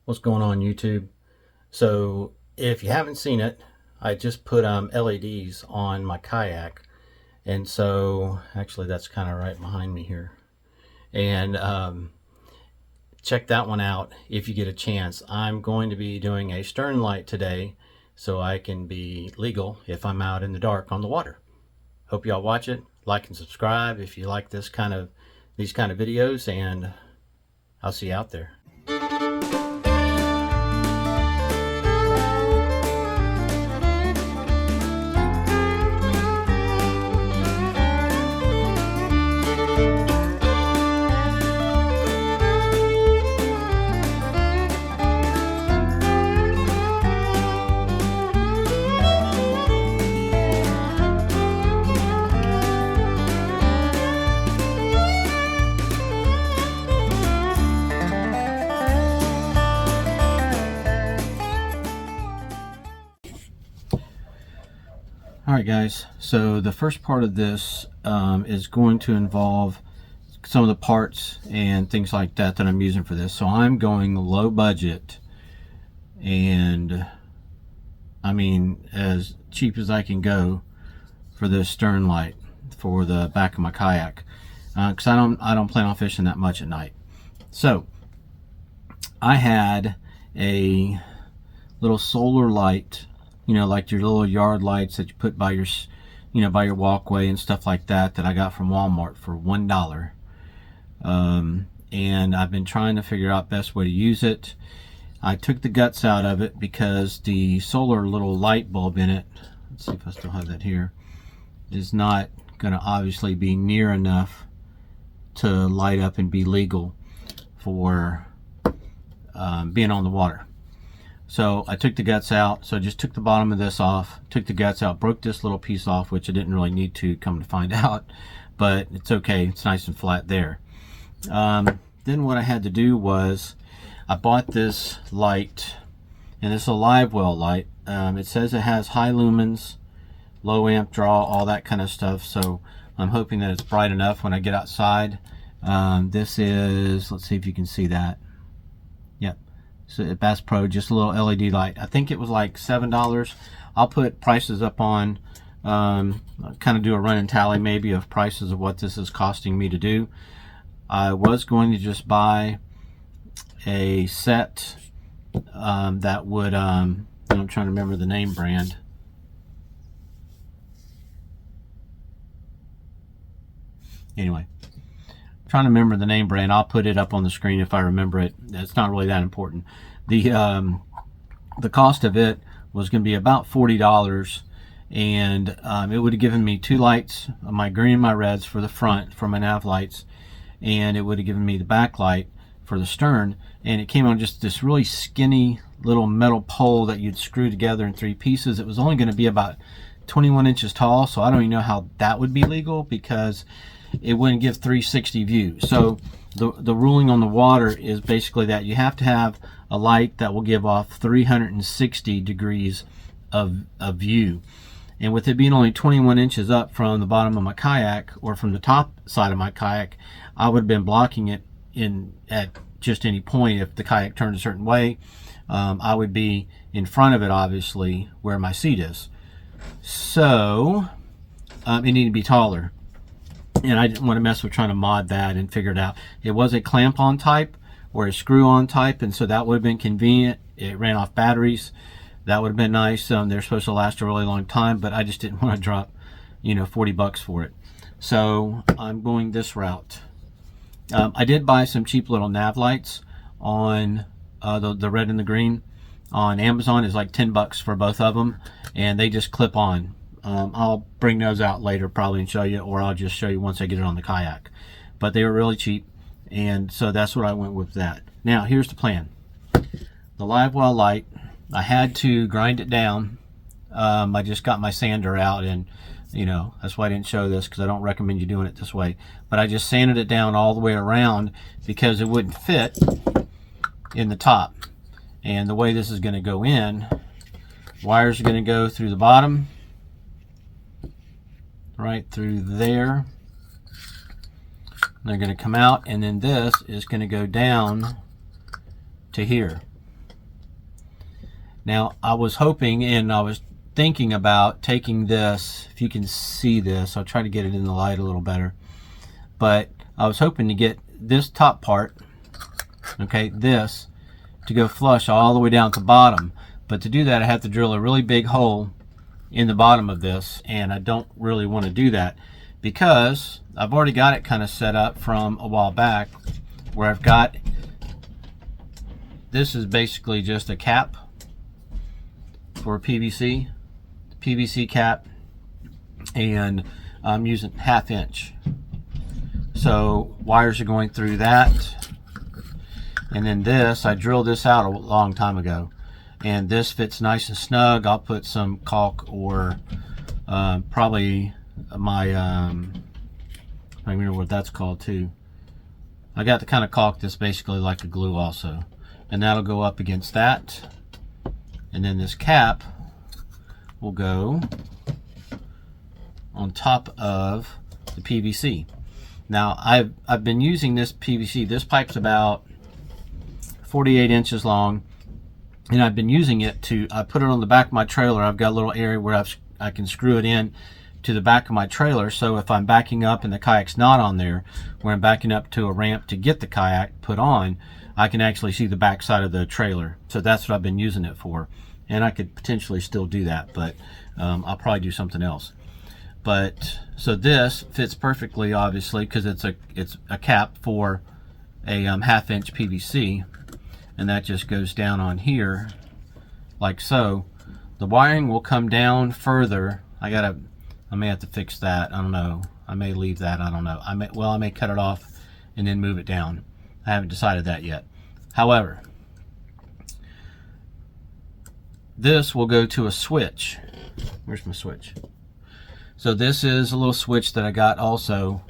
What's going on, YouTube? So if you haven't seen it, I just put LEDs on my kayak, and so actually that's kind of right behind me here. And check that one out if you get a chance. I'm going to be doing a stern light today so I can be legal if I'm out in the dark on the water. Hope y'all watch it, like and subscribe if you like these kind of videos, and I'll see you out there. Alright guys, so the first part of this is going to involve some of the parts and things like that I'm using for this. So I'm going low budget, and I mean as cheap as I can go for this stern light for the back of my kayak, because I don't plan on fishing that much at night. So I had a little solar light, you know, like your little yard lights that you put by your, you know, by your walkway and stuff like that, that I got from Walmart for $1. And I've been trying to figure out best way to use it. I took the guts out of it because the solar little light bulb in it, let's see if I still have that here, is not going to obviously be near enough to light up and be legal for being on the water. So I took the guts out. So I just took the bottom of this off, took the guts out, broke this little piece off, which I didn't really need to, come to find out, but it's okay, it's nice and flat there. Then what I had to do was I bought this light, and it's a live well light. It says it has high lumens, low amp draw, all that kind of stuff, so I'm hoping that it's bright enough when I get outside. This is, let's see if you can see that. Yep. So Bass Pro, just a little LED light. I think it was like $7. I'll put prices up on, kind of do a running tally maybe of prices of what this is costing me to do. I was going to just buy a set that would, I'm trying to remember the name brand. Anyway, trying to remember the name brand. I'll put it up on the screen if I remember it. It's not really that important. The cost of it was going to be about $40, and it would have given me two lights, my green and my reds for the front for my Nav Lights, and it would have given me the back light for the stern, and it came on just this really skinny little metal pole that you'd screw together in 3 pieces. It was only going to be about 21 inches tall, so I don't even know how that would be legal, because it wouldn't give 360 view. So the ruling on the water is basically that you have to have a light that will give off 360 degrees of view. And with it being only 21 inches up from the bottom of my kayak, or from the top side of my kayak, I would have been blocking it at just any point. If the kayak turned a certain way, I would be in front of it, obviously, where my seat is. So it needed to be taller. And I didn't want to mess with trying to mod that and figure it out. It was a clamp-on type or a screw-on type, and so that would have been convenient. It ran off batteries. That would have been nice. They're supposed to last a really long time, but I just didn't want to drop, you know, 40 bucks for it. So I'm going this route. I did buy some cheap little Nav lights on the red and the green on Amazon. Is like 10 bucks for both of them, and they just clip on. I'll bring those out later probably and show you, or I'll just show you once I get it on the kayak. But they were really cheap, and so that's what I went with that. Now here's the plan. The live well light, I had to grind it down. I just got my sander out, and you know, that's why I didn't show this, because I don't recommend you doing it this way. But I just sanded it down all the way around because it wouldn't fit in the top. And the way this is going to go in, wires are going to go through the bottom, right through there. They're going to come out, and then this is going to go down to here. Now I was hoping, and I was thinking about taking this, if you can see this, I'll try to get it in the light a little better, but I was hoping to get this top part, okay, this, to go flush all the way down to the bottom. But to do that, I have to drill a really big hole in the bottom of this, and I don't really want to do that because I've already got it kind of set up from a while back, where I've got, this is basically just a cap for PVC cap, and I'm using 1/2 inch. So wires are going through that, and then this, I drilled this out a long time ago, and this fits nice and snug. I'll put some caulk or probably my I don't remember what that's called too. I got the kind of caulk that's basically like a glue also, and that'll go up against that, and then this cap will go on top of the PVC. Now I've been using this PVC. This pipe's about 48 inches long, and I've been using it to, I put it on the back of my trailer. I've got a little area where I can screw it in to the back of my trailer, so if I'm backing up and the kayak's not on there, where I'm backing up to a ramp to get the kayak put on, I can actually see the back side of the trailer. So that's what I've been using it for, and I could potentially still do that, but I'll probably do something else. But so this fits perfectly, obviously, because it's a cap for a 1/2 inch PVC, and that just goes down on here like so. The wiring will come down further. I may have to fix that. I don't know. I may leave that. I don't know. I may cut it off and then move it down. I haven't decided that yet. However, this will go to a switch. Where's my switch? So this is a little switch that I got also.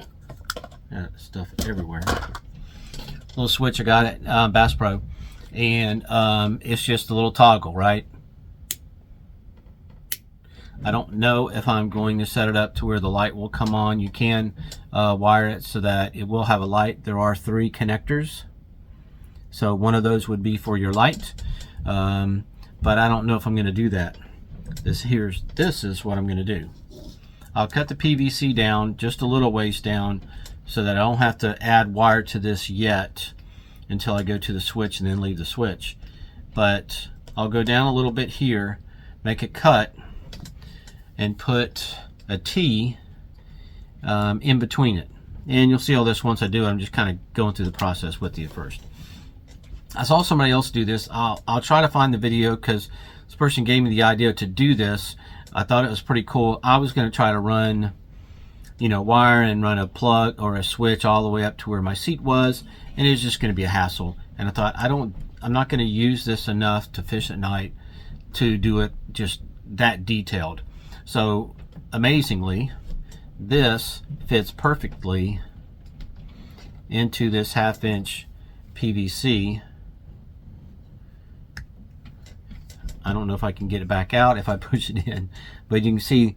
Stuff everywhere. Little switch I got at Bass Pro, and it's just a little toggle, right? I don't know if I'm going to set it up to where the light will come on. You can wire it so that it will have a light. There are 3 connectors, so one of those would be for your light, but I don't know if I'm going to do that. This is what I'm going to do. I'll cut the PVC down just a little ways down so that I don't have to add wire to this yet until I go to the switch and then leave the switch. But I'll go down a little bit here, make a cut, and put a T in between it. And you'll see all this once I do it. I'm just kind of going through the process with you first. I saw somebody else do this. I'll try to find the video, because this person gave me the idea to do this. I thought it was pretty cool. I was going to try to run, wire and run a plug or a switch all the way up to where my seat was, and it was just going to be a hassle. And I thought, I'm not going to use this enough to fish at night to do it just that detailed. So amazingly, this fits perfectly into this 1/2 inch PVC. I don't know if I can get it back out if I push it in, but you can see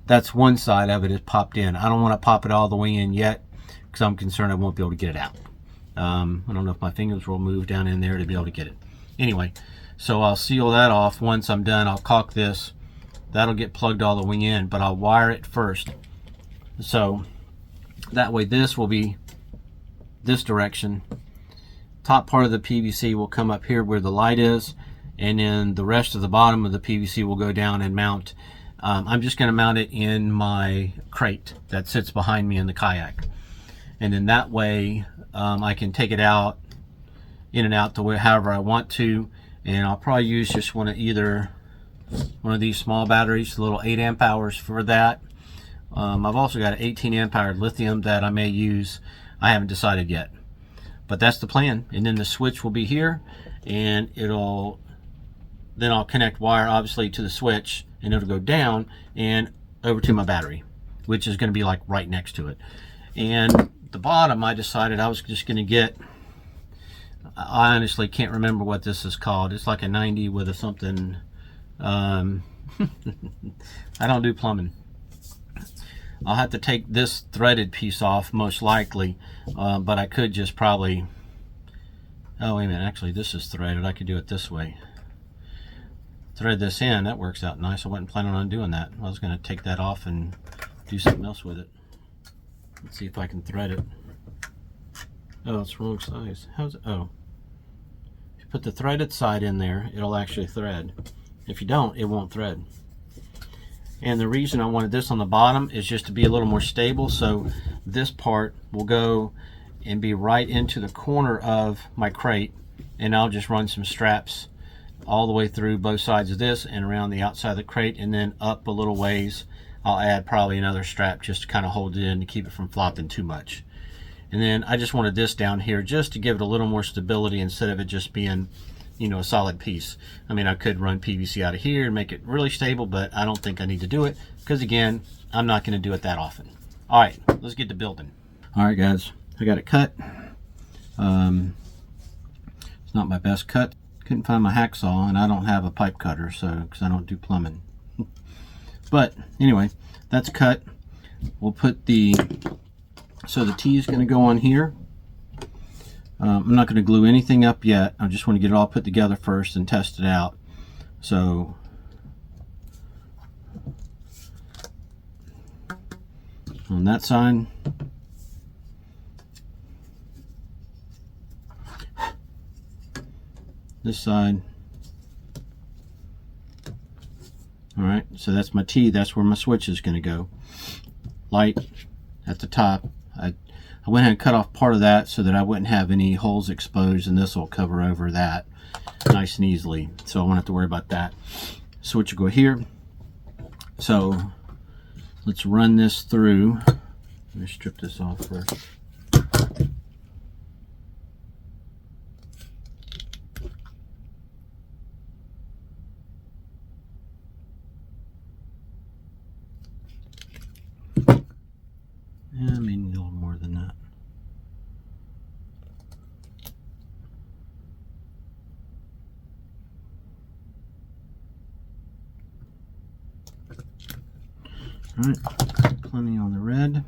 that's one side of it is popped in. I don't want to pop it all the way in yet, because I'm concerned I won't be able to get it out. I don't know if my fingers will move down in there to be able to get it. Anyway, so I'll seal that off. Once I'm done, I'll caulk this. That'll get plugged all the way in, but I'll wire it first. So that way this will be this direction. Top part of the PVC will come up here where the light is, and then the rest of the bottom of the PVC will go down and mount. I'm just going to mount it in my crate that sits behind me in the kayak, and then that way I can take it out, in and out, however I want to. And I'll probably use just one of these small batteries, a little 8 amp hours for that. I've also got an 18 amp hour lithium that I may use. I haven't decided yet, but that's the plan. And then the switch will be here, and then I'll connect wire obviously to the switch, and it'll go down and over to my battery, which is going to be like right next to it. And the bottom, I decided I was just going to get, I honestly can't remember what this is called. It's like a 90 with a something. I don't do plumbing. I'll have to take this threaded piece off most likely, but I could just probably, oh wait a minute, actually this is threaded. I could do it this way. thread this in. That works out nice. I wasn't planning on doing that. I was going to take that off and do something else with it. Let's see if I can thread it. Oh, it's wrong size. How's it? Oh. If you put the threaded side in there, it'll actually thread. If you don't, it won't thread. And the reason I wanted this on the bottom is just to be a little more stable, so this part will go and be right into the corner of my crate, and I'll just run some straps all the way through both sides of this and around the outside of the crate, and then up a little ways I'll add probably another strap just to kind of hold it in to keep it from flopping too much. And then I just wanted this down here just to give it a little more stability instead of it just being, you know, a solid piece. I mean, I could run PVC out of here and make it really stable, but I don't think I need to do it because, again, I'm not going to do it that often. All right, let's get to building. All right, guys, I got it cut. It's not my best cut. Couldn't find my hacksaw, and I don't have a pipe cutter, so because I don't do plumbing. But anyway, that's cut. We'll put the, so the T is going to go on here. I'm not going to glue anything up yet. I just want to get it all put together first and test it out. So on that side, this side. All right, so that's my T. That's where my switch is going to go. Light at the top. I went ahead and cut off part of that so that I wouldn't have any holes exposed, and this will cover over that nice and easily. So I won't have to worry about that. Switch will go here. So let's run this through. Let me strip this off first. I may need a little more than that. All right, plenty on the red.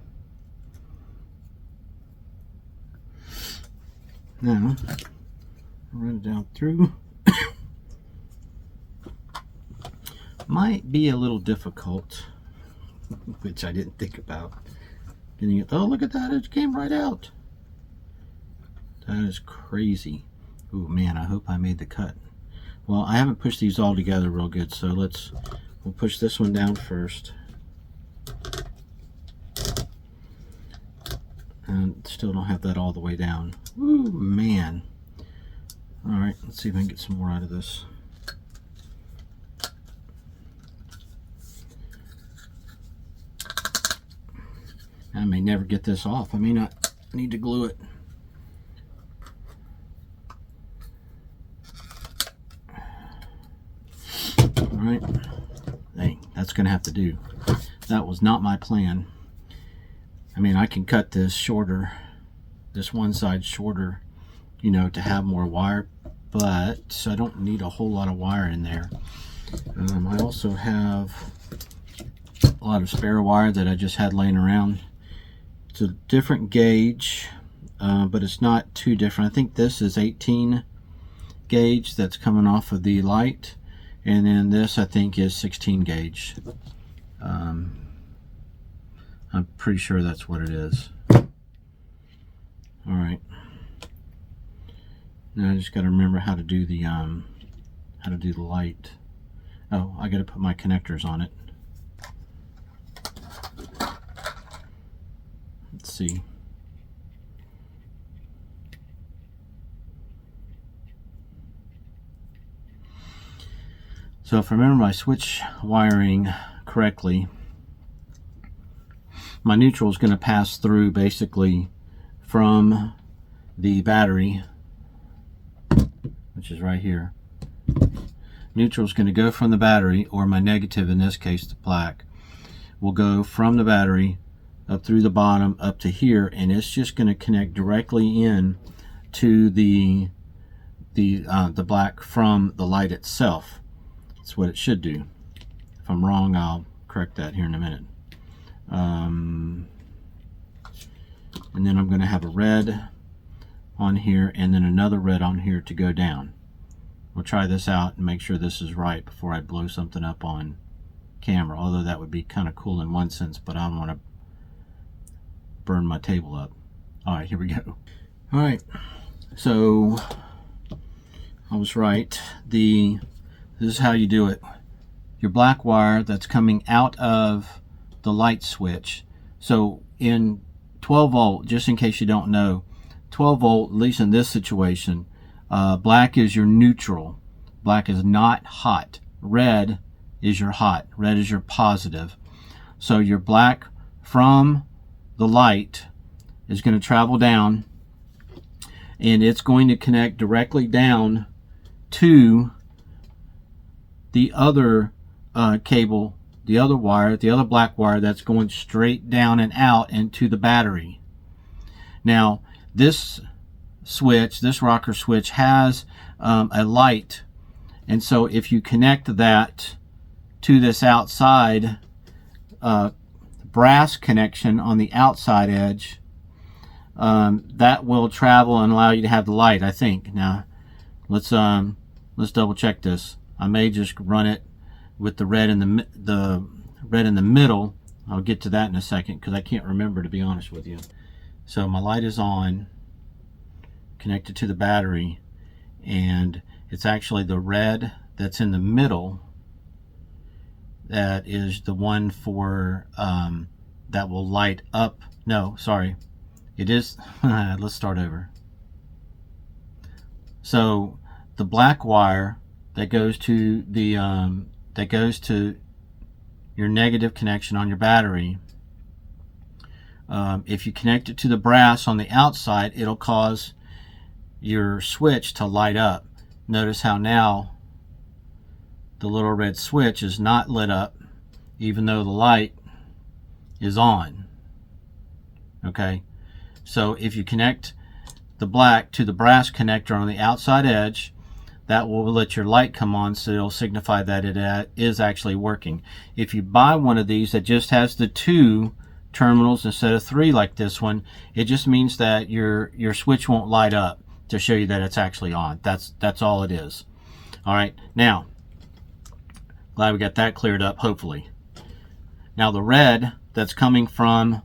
Now, run it down through. Might be a little difficult, which I didn't think about. Getting it. Oh, look at that! It came right out. That is crazy. Oh man, I hope I made the cut. Well, I haven't pushed these all together real good, so we'll push this one down first. And still don't have that all the way down. Ooh, man. All right, let's see if I can get some more out of this. I may never get this off. I may not need to glue it. All right. Hey, that's going to have to do. That was not my plan. I mean, I can cut this shorter, this one side shorter, you know, to have more wire, but I don't need a whole lot of wire in there. I also have a lot of spare wire that I just had laying around. It's a different gauge, but it's not too different. I think this is 18 gauge that's coming off of the light, and then this I think is 16 gauge. I'm pretty sure that's what it is. All right. Now I just got to remember how to do the light. Oh, I got to put my connectors on it. Let's see. So if I remember my switch wiring correctly, my neutral is going to pass through basically from the battery, which is right here. Neutral is going to go from the battery, or my negative, in this case the black, will go from the battery up through the bottom up to here, and it's just going to connect directly in to the black from the light itself. That's what it should do. If I'm wrong, I'll correct that here in a minute. And then I'm going to have a red on here and then another red on here to go down. We'll try this out and make sure this is right before I blow something up on camera, although that would be kind of cool in one sense, but I don't want to burn my table up. All right, here we go. All right, so I was right. This is how you do it. Your black wire that's coming out of the light switch. So in 12 volt, just in case you don't know, 12 volt, at least in this situation, black is your neutral. Black is not hot. Red is your hot. Red is your positive. So your black from the light is going to travel down, and it's going to connect directly down to the other cable, the other wire, the other black wire that's going straight down and out into the battery. Now this switch, this rocker switch, has a light, and so if you connect that to this outside brass connection on the outside edge, that will travel and allow you to have the light, I think. Now let's double check this. I may just run it with the red in the red in the middle. I'll get to that in a second because I can't remember, to be honest with you. So my light is on, connected to the battery, and it's actually the red that's in the middle that is the one for that will light up. No, sorry, it is let's start over. So the black wire that goes to the your negative connection on your battery, if you connect it to the brass on the outside, it'll cause your switch to light up. Notice how now the little red switch is not lit up even though the light is on. Okay, so if you connect the black to the brass connector on the outside edge, that will let your light come on, so it'll signify that it is actually working. If you buy one of these that just has the 2 terminals instead of 3 like this one, it just means that your switch won't light up to show you that it's actually on. That's all it is. All right, now glad we got that cleared up, hopefully. Now the red that's coming from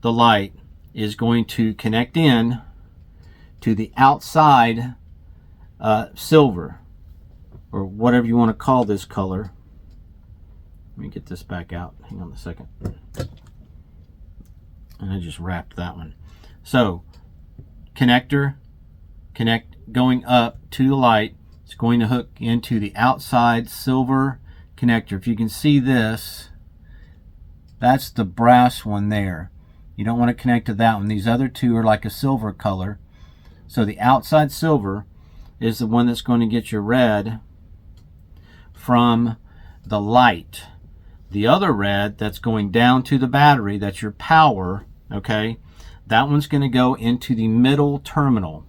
the light is going to connect in to the outside silver, or whatever you want to call this color. Let me get this back out. Hang on a second. And I just wrapped that one. So connector, going up to the light. It's going to hook into the outside silver connector. If you can see this, that's the brass one there. You don't want to connect to that one. These other 2 are like a silver color. So the outside silver is the one that's going to get your red from the light. The other red that's going down to the battery, that's your power, okay, that one's going to go into the middle terminal.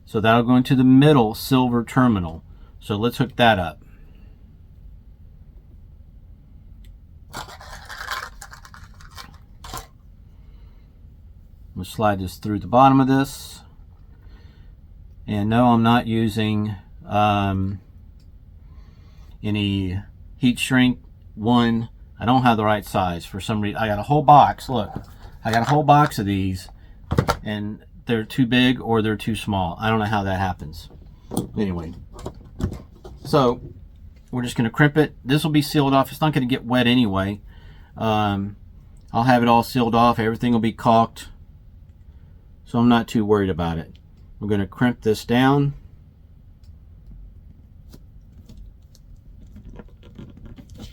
So that'll go into the middle silver terminal. So let's hook that up. We'll slide this through the bottom of this. And no, I'm not using any heat shrink. One, I don't have the right size for some reason. I got a whole box. Look, I got a whole box of these, and they're too big or they're too small. I don't know how that happens. Anyway, so we're just going to crimp it. This will be sealed off. It's not going to get wet anyway. I'll have it all sealed off. Everything will be caulked, so I'm not too worried about it. We're going to crimp this down. Make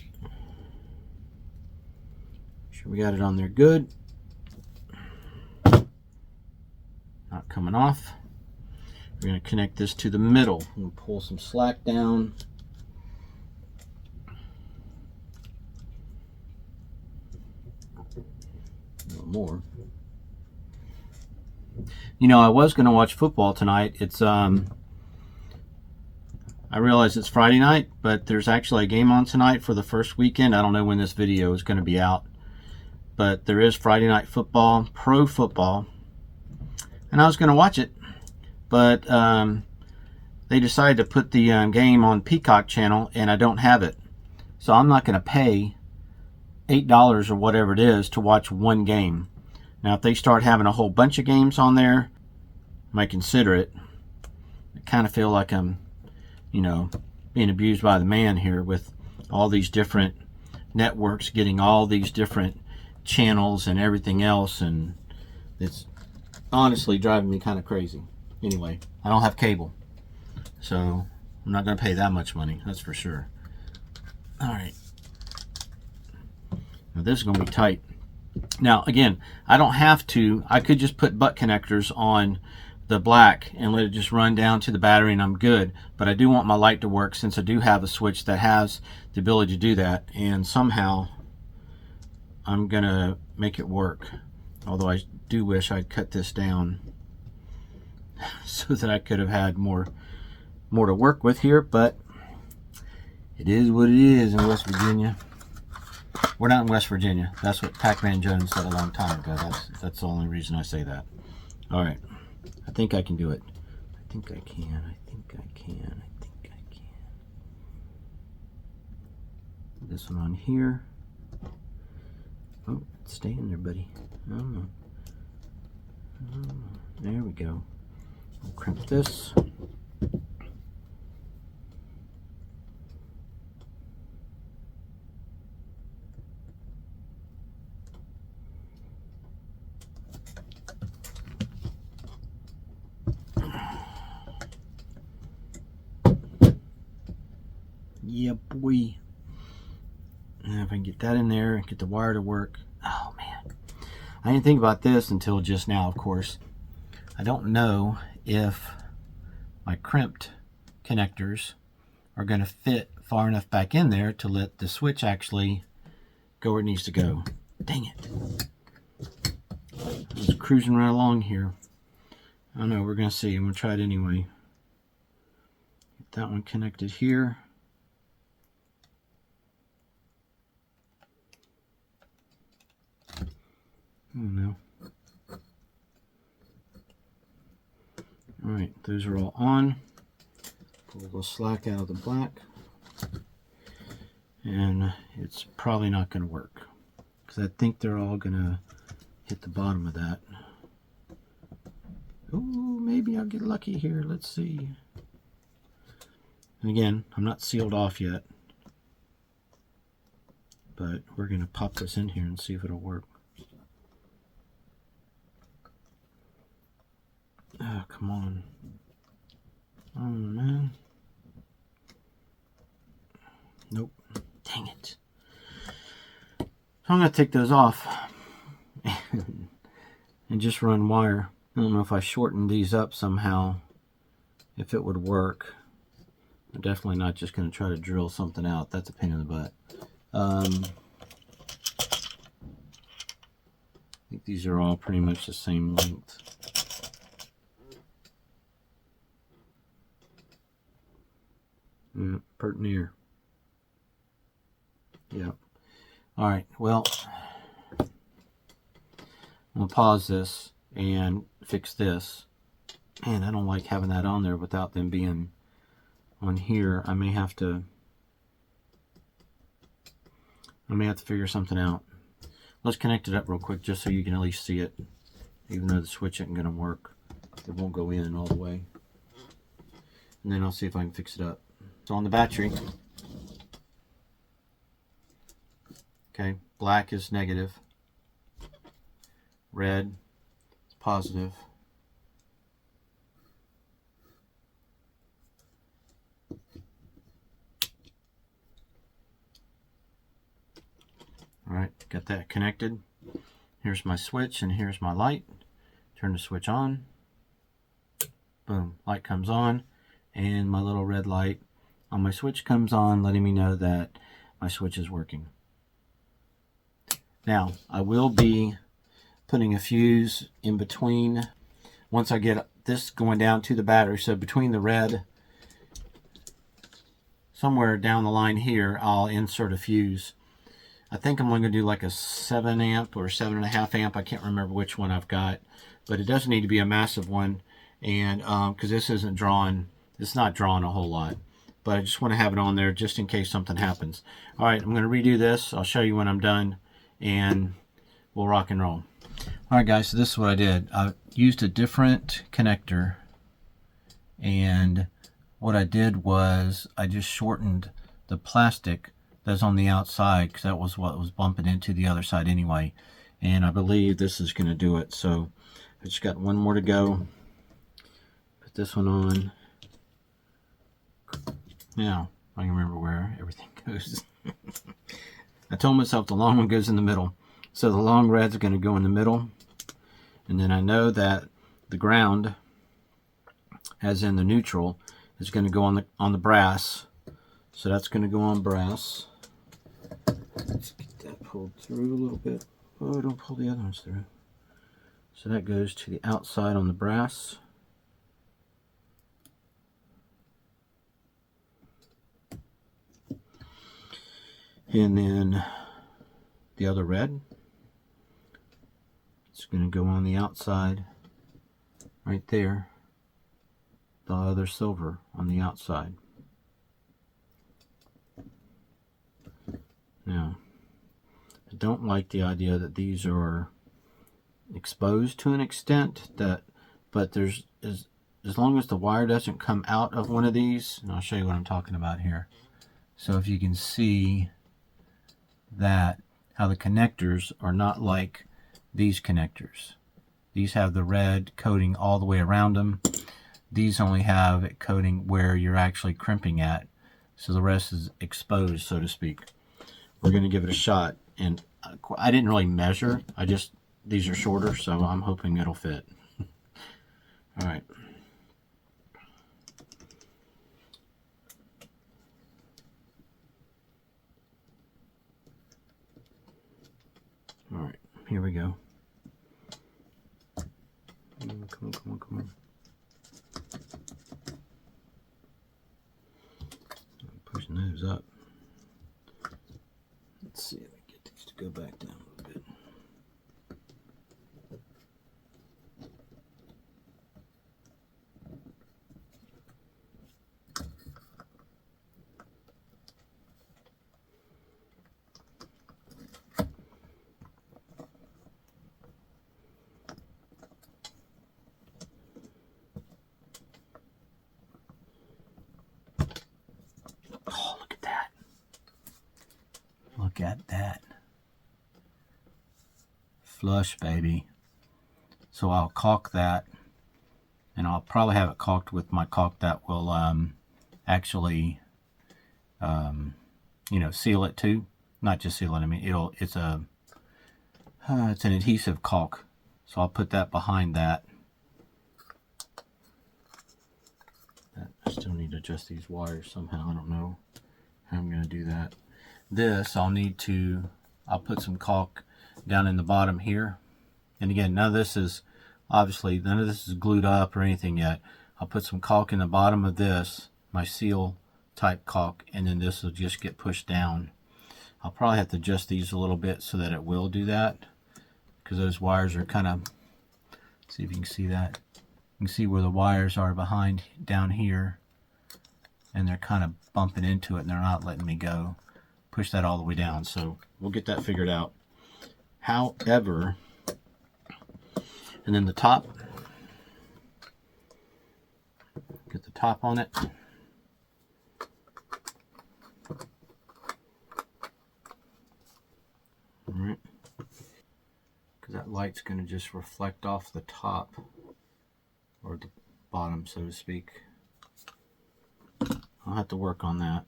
sure we got it on there good. Not coming off. We're going to connect this to the middle. We'll pull some slack down. A little more. You know, I was going to watch football tonight. It's I realize it's Friday night, but there's actually a game on tonight for the first weekend. I don't know when this video is going to be out, but there is Friday night football, pro football, and I was going to watch it, but they decided to put the game on Peacock channel, and I don't have it. So I'm not going to pay $8 or whatever it is to watch one game. Now, if they start having a whole bunch of games on there, I might consider it. I kind of feel like I'm, you know, being abused by the man here with all these different networks getting all these different channels and everything else, and it's honestly driving me kind of crazy. Anyway, I don't have cable, so I'm not going to pay that much money, that's for sure. All right. Now this is going to be tight. Now again, I don't have to. I could just put butt connectors on the black and let it just run down to the battery and I'm good, but I do want my light to work, since I do have a switch that has the ability to do that, and somehow I'm gonna make it work. Although I do wish I'd cut this down so that I could have had more to work with here, but it is what it is in West Virginia. We're not in West Virginia. That's what Pac-Man Jones said a long time ago. That's the only reason I say that. All right. I think I can do it. I think I can. I think I can. I think I can. This one on here. Oh, stay in there, buddy. Oh, there we go. I'll crimp this. Yeah, boy. Now if I can get that in there and get the wire to work. Oh, man. I didn't think about this until just now, of course. I don't know if my crimped connectors are going to fit far enough back in there to let the switch actually go where it needs to go. Dang it. I'm just cruising right along here. I don't know. We're going to see. I'm going to try it anyway. Get that one connected here. I don't know. Alright, those are all on. Pull the slack out of the black. And it's probably not going to work, because I think they're all going to hit the bottom of that. Ooh, maybe I'll get lucky here. Let's see. And again, I'm not sealed off yet, but we're going to pop this in here and see if it'll work. Oh, come on. Oh, man. Nope. Dang it. So I'm going to take those off and just run wire. I don't know if I shorten these up somehow, if it would work. I'm definitely not just going to try to drill something out. That's a pain in the butt. I think these are all pretty much the same length. Pert near. Yeah. All right. Well, I'm gonna pause this and fix this. Man, I don't like having that on there without them being on here. I may have to figure something out. Let's connect it up real quick just so you can at least see it. Even though the switch isn't gonna work, it won't go in all the way. And then I'll see if I can fix it up. So on the battery, okay, black is negative, red is positive, all right, got that connected. Here's my switch and here's my light. Turn the switch on, boom, light comes on, and my little red light on my switch comes on, letting me know that my switch is working. Now, I will be putting a fuse in between once I get this going down to the battery. So between the red, somewhere down the line here, I'll insert a fuse. I think I'm going to do like a 7 amp or 7.5 amp. I can't remember which one I've got, but it doesn't need to be a massive one, and because this isn't drawing It's not drawing a whole lot, but I just want to have it on there just in case something happens. All right, I'm going to redo this. I'll show you when I'm done, and we'll rock and roll. All right, guys, so this is what I did. I used a different connector, and what I did was I just shortened the plastic that's on the outside, because that was what was bumping into the other side anyway. And I believe this is going to do it. So I just got one more to go. Put this one on. Now I can remember where everything goes. I told myself the long one goes in the middle. So the long red's going to go in the middle. And then I know that the ground, as in the neutral, is going to go on the brass. So that's going to go on brass. Let's get that pulled through a little bit. Oh, don't pull the other ones through. So that goes to the outside on the brass. And then the other red, it's going to go on the outside right there. The other silver on the outside. Now, I don't like the idea that these are exposed to an extent, but there's as long as the wire doesn't come out of one of these, and I'll show you what I'm talking about here. So if you can see that, how the connectors are not like these connectors. These have the red coating all the way around them. These only have it coating where you're actually crimping at, so the rest is exposed, so to speak. We're going to give it a shot, and I didn't really measure. These are shorter, so I'm hoping it'll fit. All right. All right, here we go. Come on, come on, come on. I'm pushing those up. Let's see if I can get these to go back down a little bit. Oh, look at that. Look at that. Flush, baby. So I'll caulk that, and I'll probably have it caulked with my caulk that will actually you know, seal it too. Not just seal it, I mean it's an adhesive caulk. So I'll put that behind that. I still need to adjust these wires somehow. I don't know how I'm going to do that. This I'll put some caulk down in the bottom here. And again, none of this is glued up or anything yet. I'll put some caulk in the bottom of this, my seal type caulk, and then this will just get pushed down. I'll probably have to adjust these a little bit so that it will do that, because those wires are kind of, see if you can see that. You can see where the wires are behind down here, and they're kind of bumping into it and they're not letting me go. Push that all the way down, so we'll get that figured out. However, and then the top, get the top on it. Alright, because that light's going to just reflect off the top, or the bottom, so to speak. I'll have to work on that.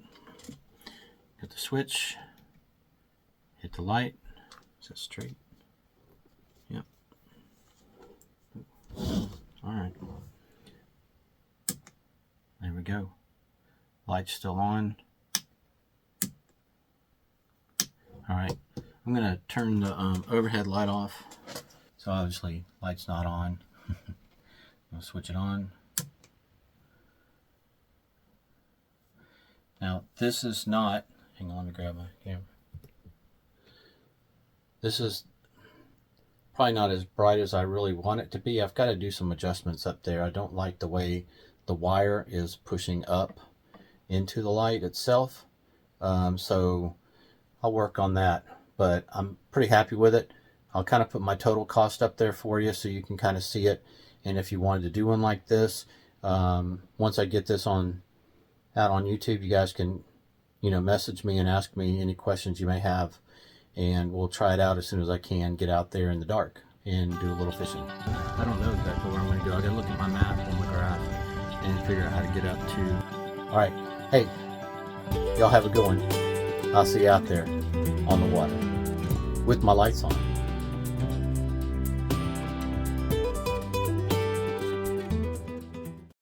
Hit the switch, hit the light. Is that straight? Yep. Alright. There we go. Light's still on. Alright. I'm going to turn the overhead light off. So obviously, light's not on. I'll switch it on. Now, this is not, hang on, let me grab my camera. This is probably not as bright as I really want it to be. I've got to do some adjustments up there. I don't like the way the wire is pushing up into the light itself. So I'll work on that, but I'm pretty happy with it. I'll kind of put my total cost up there for you so you can kind of see it. And if you wanted to do one like this, once I get this out on YouTube, you guys can, message me and ask me any questions you may have, and we'll try it out as soon as I can get out there in the dark and do a little fishing. I don't know exactly where I'm going to go. I got to look at my map on the graph and figure out how to get up to. All right. Hey, y'all have a good one. I'll see you out there on the water with my lights on.